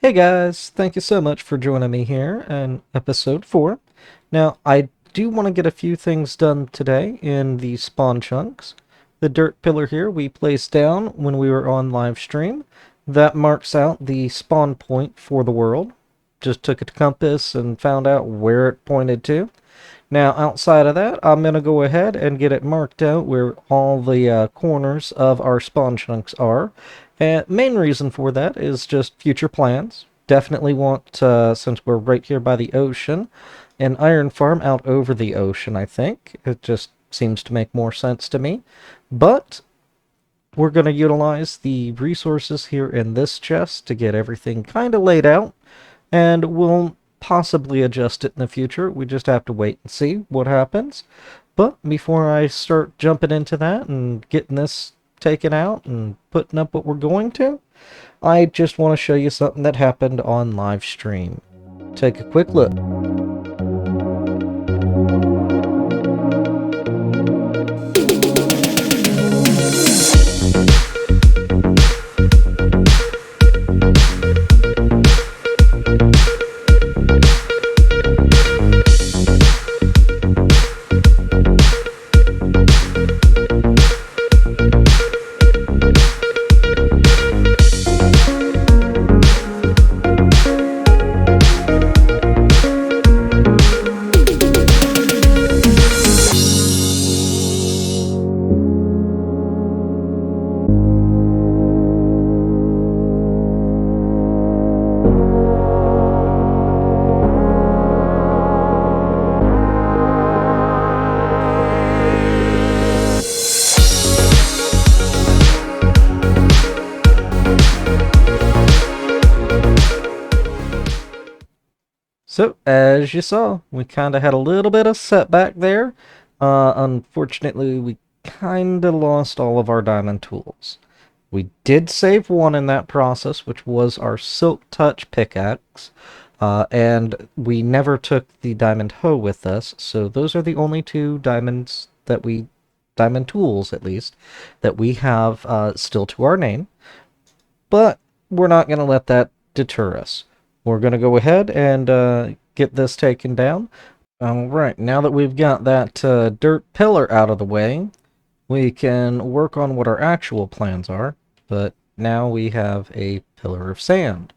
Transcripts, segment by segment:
Hey guys, thank you so much for joining me here in episode 4. Now, I do want to get a few things done today in the spawn chunks. The dirt pillar here we placed down when we were on live stream. That marks out the spawn point for the world. Just took a compass and found out where it pointed to. Now, outside of that, I'm going to go ahead and get it marked out where all the corners of our spawn chunks are. And main reason for that is just future plans. Definitely want, since we're right here by the ocean, an iron farm out over the ocean, I think. It just seems to make more sense to me. But we're going to utilize the resources here in this chest to get everything kind of laid out, and we'll possibly adjust it in the future. We just have to wait and see what happens. But before I start jumping into that and getting this taken out and putting up what we're going to, I just want to show you something that happened on live stream. Take a quick look. So, as you saw, we kind of had a little bit of setback there. Unfortunately, we kind of lost all of our diamond tools. We did save one in that process, which was our Silk Touch pickaxe, and we never took the diamond hoe with us, so those are the only two diamond tools at least, that we have still to our name. But we're not going to let that deter us. We're going to go ahead and get this taken down. Alright, now that we've got that dirt pillar out of the way, we can work on what our actual plans are. But now we have a pillar of sand.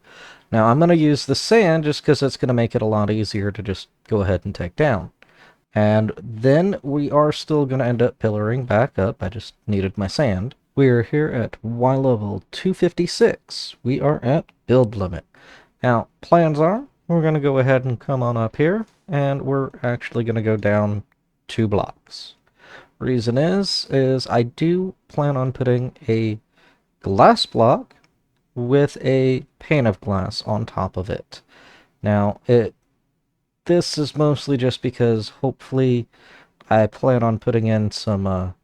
Now I'm going to use the sand just because it's going to make it a lot easier to just go ahead and take down. And then we are still going to end up pillaring back up. I just needed my sand. We're here at Y level 256. We are at build limit. Now, plans are, we're going to go ahead and come on up here, and we're actually going to go down 2 blocks. Reason is I do plan on putting a glass block with a pane of glass on top of it. Now, this is mostly just because hopefully I plan on putting in some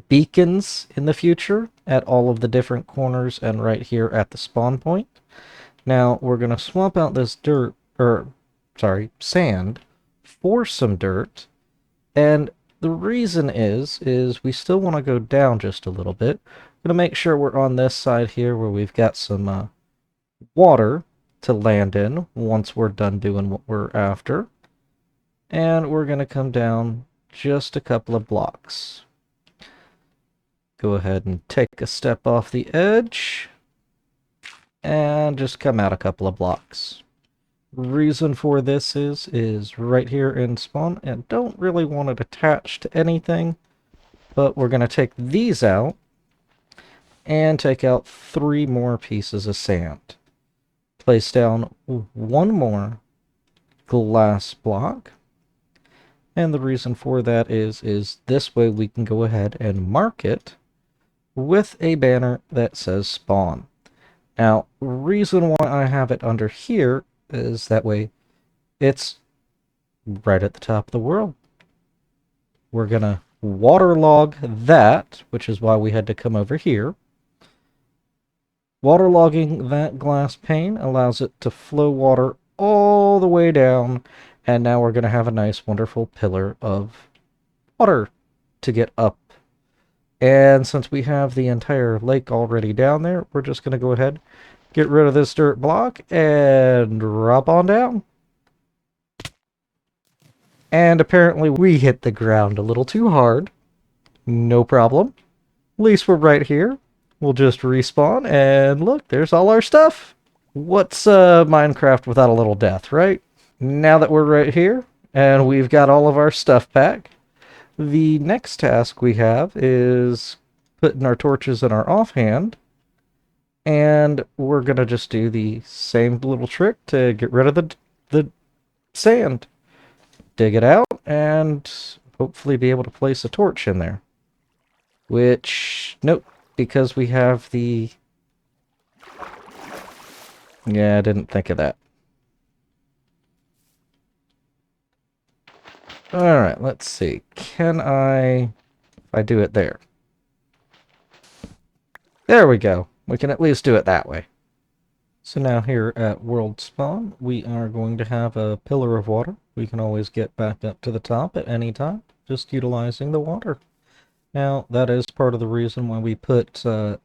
beacons in the future at all of the different corners and right here at the spawn point. Now we're going to swap out this sand for some dirt, and the reason is we still want to go down just a little bit. We're going to make sure we're on this side here where we've got some water to land in once we're done doing what we're after. And we're going to come down just a couple of blocks. Go ahead and take a step off the edge and just come out a couple of blocks. Reason for this is right here in spawn, and don't really want it attached to anything, but we're going to take these out and take out 3 more pieces of sand. Place down 1 more glass block, and the reason for that is this way we can go ahead and mark it with a banner that says spawn. Now, reason why I have it under here is that way it's right at the top of the world. We're going to waterlog that, which is why we had to come over here. Waterlogging that glass pane allows it to flow water all the way down, and now we're going to have a nice, wonderful pillar of water to get up. And since we have the entire lake already down there, we're just going to go ahead Get rid of this dirt block and drop on down. And apparently we hit the ground a little too hard. No problem. At least we're right here. We'll just respawn and look, there's all our stuff. What's Minecraft without a little death, right? Now that we're right here and we've got all of our stuff back, the next task we have is putting our torches in our offhand, and we're gonna just do the same little trick to get rid of the sand. Dig it out and hopefully be able to place a torch in there. Which, nope, because we have the... Yeah, I didn't think of that. Alright, let's see. Can I... If I do it there. There we go. We can at least do it that way. So now here at World Spawn, we are going to have a pillar of water. We can always get back up to the top at any time, just utilizing the water. Now, that is part of the reason why we put the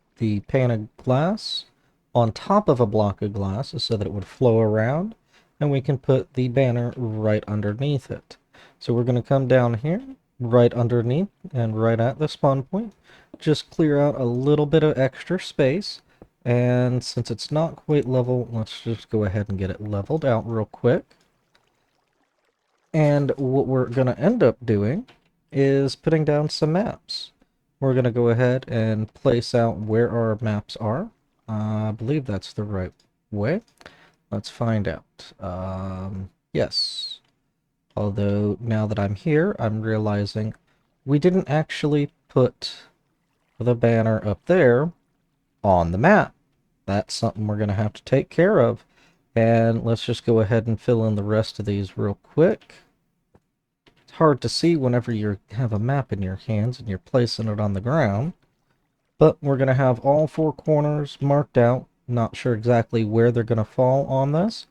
pane of glass on top of a block of glass, is so that it would flow around, and we can put the banner right underneath it. So we're going to come down here, right underneath, and right at the spawn point, just clear out a little bit of extra space. And since it's not quite level, let's just go ahead and get it leveled out real quick. And what we're going to end up doing is putting down some maps. We're going to go ahead and place out where our maps are. I believe that's the right way. Let's find out. Yes. Although now that I'm here, I'm realizing we didn't actually put the banner up there on the map. That's something we're going to have to take care of. And let's just go ahead and fill in the rest of these real quick. It's hard to see whenever you have a map in your hands and you're placing it on the ground. But we're going to have all four corners marked out. Not sure exactly where they're going to fall on this,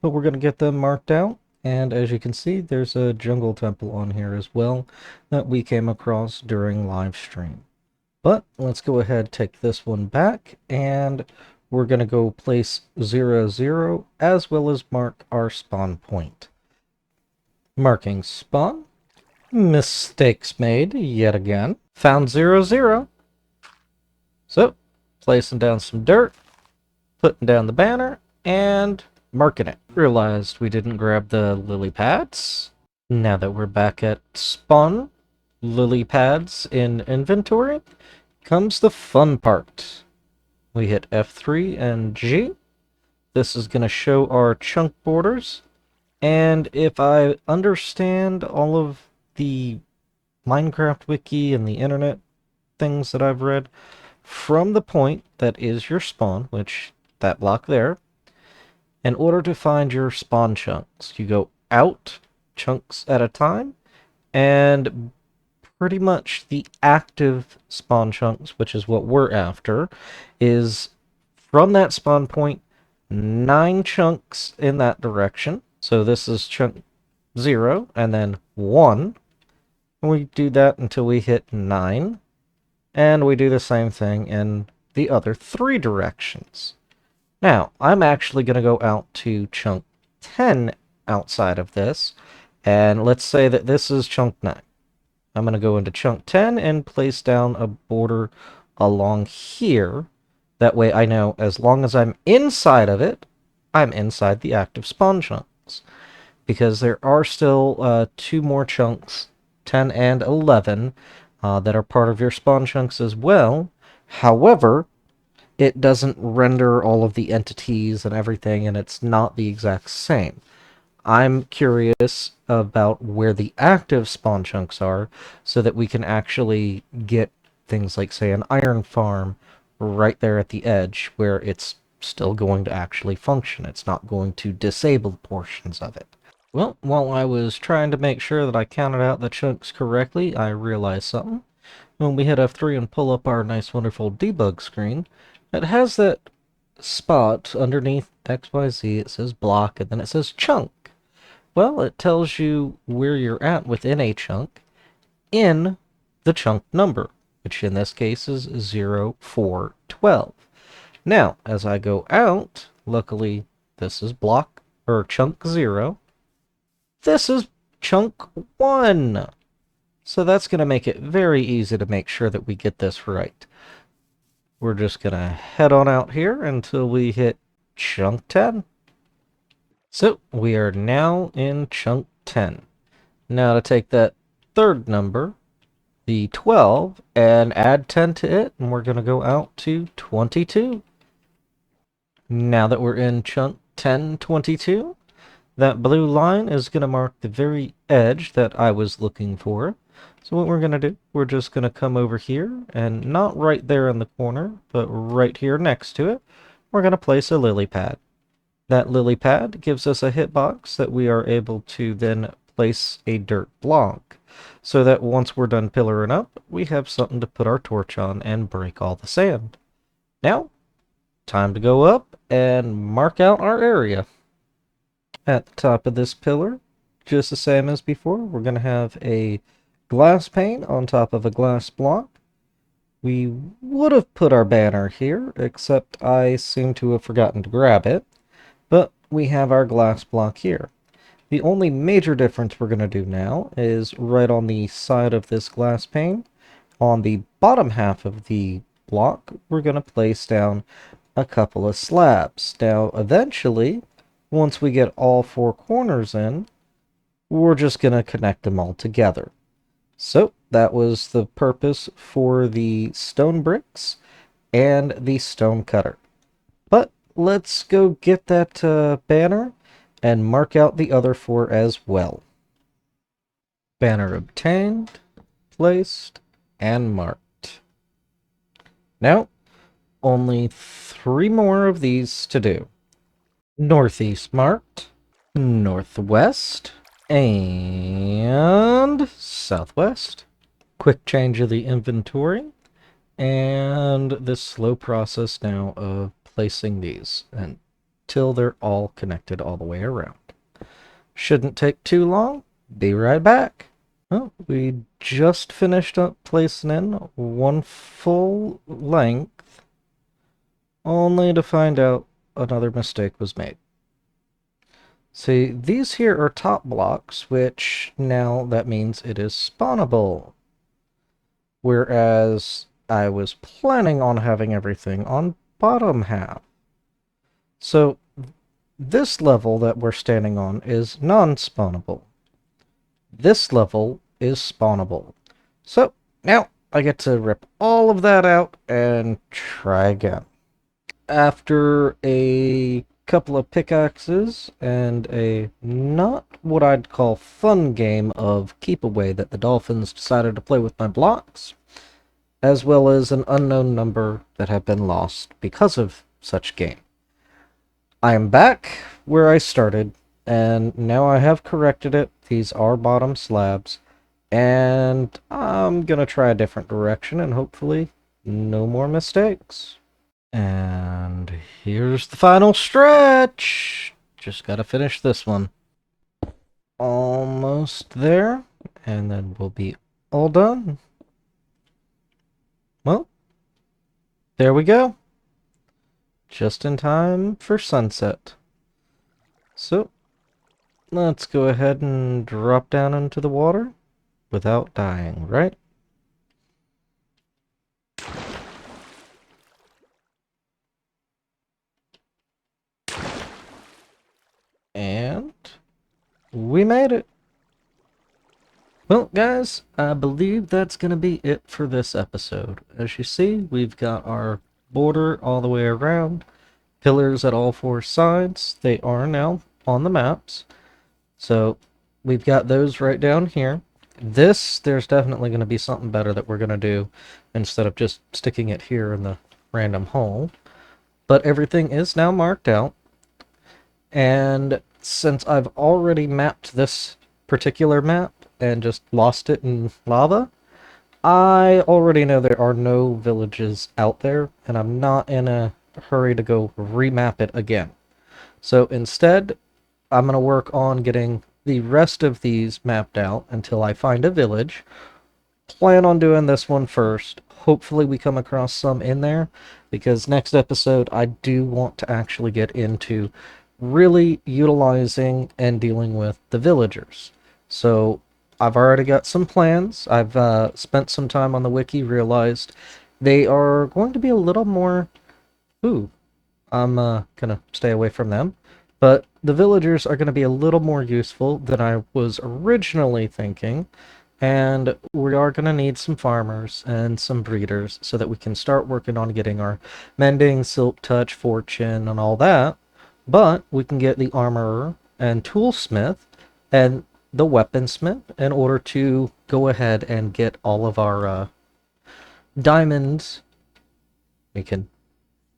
but we're going to get them marked out. And as you can see, there's a jungle temple on here as well that we came across during live stream. But let's go ahead, take this one back, and we're going to go place 0, 0, as well as mark our spawn point. Marking spawn. Mistakes made yet again. Found 0, 0. So, placing down some dirt, putting down the banner, and marking it. Realized we didn't grab the lily pads. Now that we're back at spawn, lily pads in inventory, comes the fun part. We hit F3 and G. This is going to show our chunk borders. And if I understand all of the Minecraft wiki and the internet things that I've read, from the point that is your spawn, which that block there, in order to find your spawn chunks, you go out chunks at a time, and pretty much the active spawn chunks, which is what we're after, is from that spawn point, 9 chunks in that direction. So this is chunk 0, and then 1. And we do that until we hit 9. And we do the same thing in the other 3 directions. Now, I'm actually going to go out to chunk 10 outside of this, and let's say that this is chunk 9. I'm going to go into chunk 10 and place down a border along here. That way I know as long as I'm inside of it, I'm inside the active spawn chunks. Because there are still 2 more chunks, 10 and 11, that are part of your spawn chunks as well. However, it doesn't render all of the entities and everything, and it's not the exact same. I'm curious about where the active spawn chunks are, so that we can actually get things like, say, an iron farm right there at the edge, where it's still going to actually function. It's not going to disable portions of it. Well, while I was trying to make sure that I counted out the chunks correctly, I realized something. When we hit F3 and pull up our nice wonderful debug screen, it has that spot underneath XYZ. It says block, and then it says chunk. Well, it tells you where you're at within a chunk in the chunk number, which in this case is 0412. Now, as I go out, luckily this is block, or chunk 0. This is chunk 1. So that's going to make it very easy to make sure that we get this right. We're just going to head on out here until we hit chunk 10. So we are now in chunk 10. Now to take that third number, the 12, and add 10 to it, and we're going to go out to 22. Now that we're in chunk 1022, that blue line is going to mark the very edge that I was looking for. So what we're going to do, we're just going to come over here, and not right there in the corner, but right here next to it, we're going to place a lily pad. That lily pad gives us a hitbox that we are able to then place a dirt block, so that once we're done pillaring up, we have something to put our torch on and break all the sand. Now, time to go up and mark out our area. At the top of this pillar, just the same as before, we're going to have a glass pane on top of a glass block. We would have put our banner here, except I seem to have forgotten to grab it. But we have our glass block here. The only major difference we're going to do now is right on the side of this glass pane, on the bottom half of the block, we're going to place down a couple of slabs. Now, eventually, once we get all 4 corners in, we're just going to connect them all together. So, that was the purpose for the stone bricks and the stone cutter. But let's go get that banner and mark out the other 4 as well. Banner obtained, placed, and marked. Now, only 3 more of these to do. Northeast marked, northwest, and southwest. Quick change of the inventory, and this slow process now of placing these until they're all connected all the way around. Shouldn't take too long. Be right back. Well, we just finished up placing in 1 full length, only to find out another mistake was made. See, these here are top blocks, which now that means it is spawnable. Whereas I was planning on having everything on bottom half. So this level that we're standing on is non-spawnable. This level is spawnable. So now I get to rip all of that out and try again. After a couple of pickaxes and a not what I'd call fun game of keep away that the dolphins decided to play with my blocks, as well as an unknown number that have been lost because of such game. I am back where I started, and now I have corrected it. These are bottom slabs, and I'm gonna try a different direction and hopefully no more mistakes. And here's the final stretch. Just gotta finish this one. Almost there, and then we'll be all done. Well, there we go. Just in time for sunset. So, let's go ahead and drop down into the water without dying, right? And we made it. Well, guys, I believe that's going to be it for this episode. As you see, we've got our border all the way around, pillars at all 4 sides. They are now on the maps. So we've got those right down here. There's definitely going to be something better that we're going to do instead of just sticking it here in the random hole. But everything is now marked out. And since I've already mapped this particular map and just lost it in lava, I already know there are no villages out there, and I'm not in a hurry to go remap it again. So instead, I'm going to work on getting the rest of these mapped out until I find a village. Plan on doing this one first. hopefully we come across some in there, because next episode I do want to actually get into really utilizing and dealing with the villagers. So I've already got some plans. I've spent some time on the wiki, realized they are going to be a little more... Ooh, I'm gonna stay away from them. But the villagers are gonna be a little more useful than I was originally thinking. And we are gonna need some farmers and some breeders so that we can start working on getting our mending, silk touch, fortune, and all that. But we can get the armorer and toolsmith and the weaponsmith in order to go ahead and get all of our diamonds. We can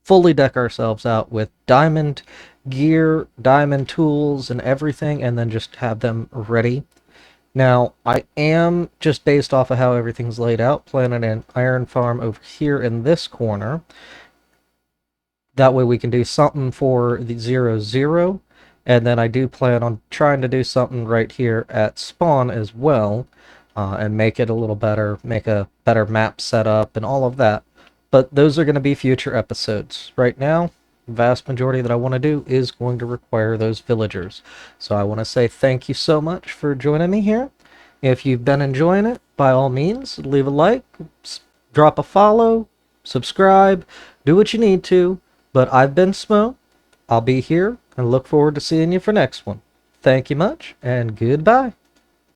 fully deck ourselves out with diamond gear, diamond tools, and everything, and then just have them ready. Now, I am, just based off of how everything's laid out, planning an iron farm over here in this corner. That way we can do something for the 0, 0, and then I do plan on trying to do something right here at spawn as well, and make it a little better, make a better map setup and all of that. But those are going to be future episodes. Right now, the vast majority that I want to do is going to require those villagers. So I want to say thank you so much for joining me here. If you've been enjoying it, by all means, leave a like, drop a follow, subscribe, do what you need to. But I've been SMO. I'll be here and look forward to seeing you for next one. Thank you much, and goodbye.